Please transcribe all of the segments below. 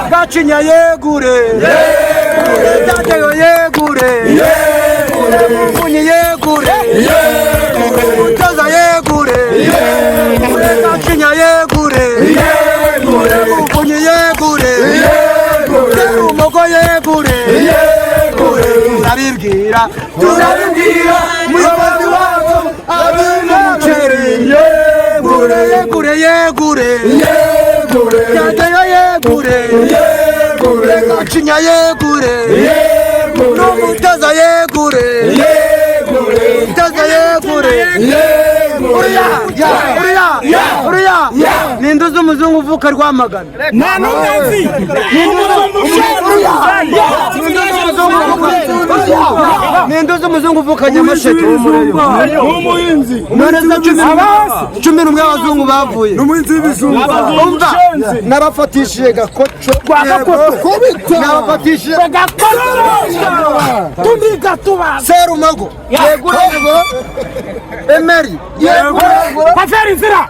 Gachinya yegure, Tateyo yegure, Munyi yegure, Taza yegure, Gachinya yegure, Munyi yegure, Moko yegure, Turabibwira, muyobozi wacu ab'umuceri, yegure, Tateyo yegure, Gachinya yegure, Taza yegure, Uriya, ninduze umuzungu uvuka Rwamagana. Ninduze umuzungu uvuka Nyamasheke w'umuhinzi. Cumi n'umwe abazungu bavuye. N'umuhinzi w'ibizungu. Umva, nabafatishije gakoco. Nabafatishije gakoco. Tumbiga tuba. Serumago. Yegure. Emeri. Yegure. Paferi zira.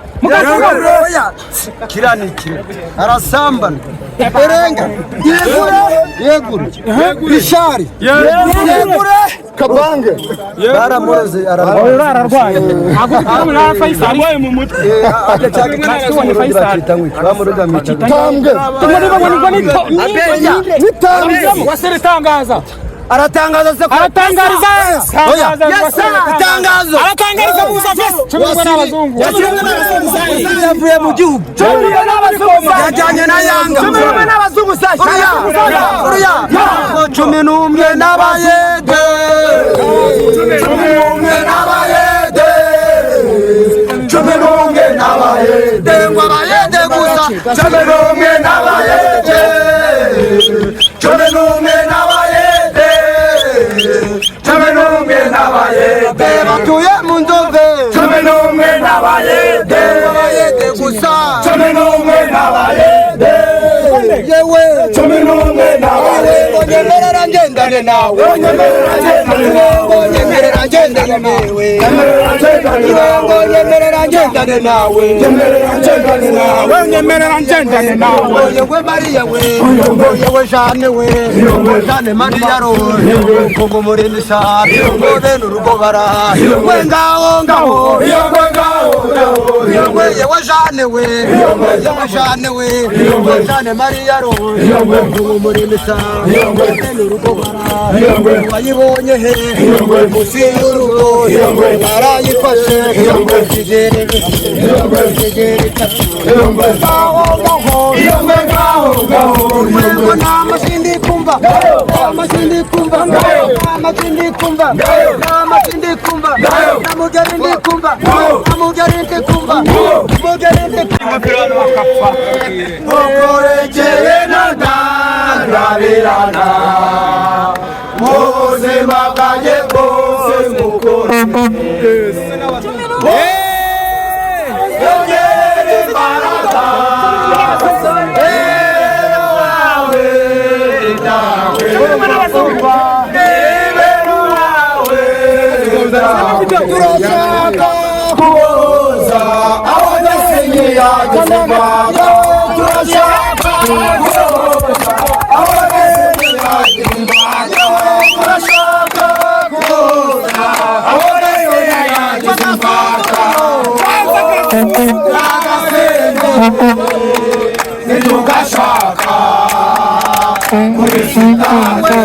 Kiraniki. Arasambana. Erenga. Yegure. Bishari. Yegure. Kabange. Baramureze ararwaye. Agukura Faisal arwaye mu mutwe. Agacaka kasubone Faisal. Bamuruga mita. Tambwe. Tumuriba ngo ni waseretangaza. Aratangaza se aratangariza itangazo aratangariza muza cyumwe n'abazungu yavuye mu gihugu cyumwe n'abazungu yajyanye na Yanga cyumwe n'abazungu sasha cumi n'umwe n'abayede ngo abayede gusa cumi n'umwe n'abayede batuye mu Nzove cumi n'umwe n'abayede gusa cumi n'umwe n'abayede yewe cumi n'umwe n'abayede nyemerera ngendane nawe nyemerera ngendane nawe yewe Mariya we yewe Jane we Jane Mariya ro ngo muri misari ngo bene urugo bara we ngaho yewe Jane we Jane Mariya ro ngo muri misari bene urugo bara wayibonye he musi y'urugo barayifashe kigere Namashindi kumba turashaka kuboza abadasenyeye agisimbaka turashaka kuboza abadasenyeye agisimbaka turashaka kuboza abadasenyeye agisimbaka ntitugashaka kubisitaka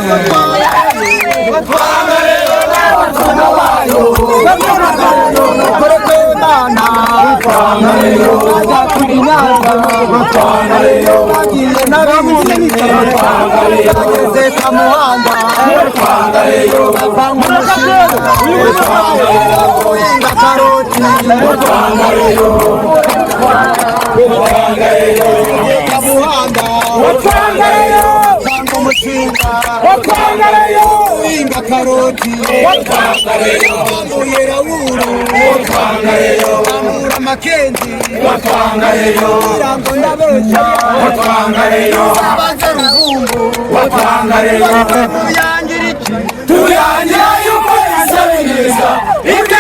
inga karoti amuyera wuru amura makenzi irango ndabesha abanza ruvumbu tuyangira iki tuyangira yuko yasabiriza ibyo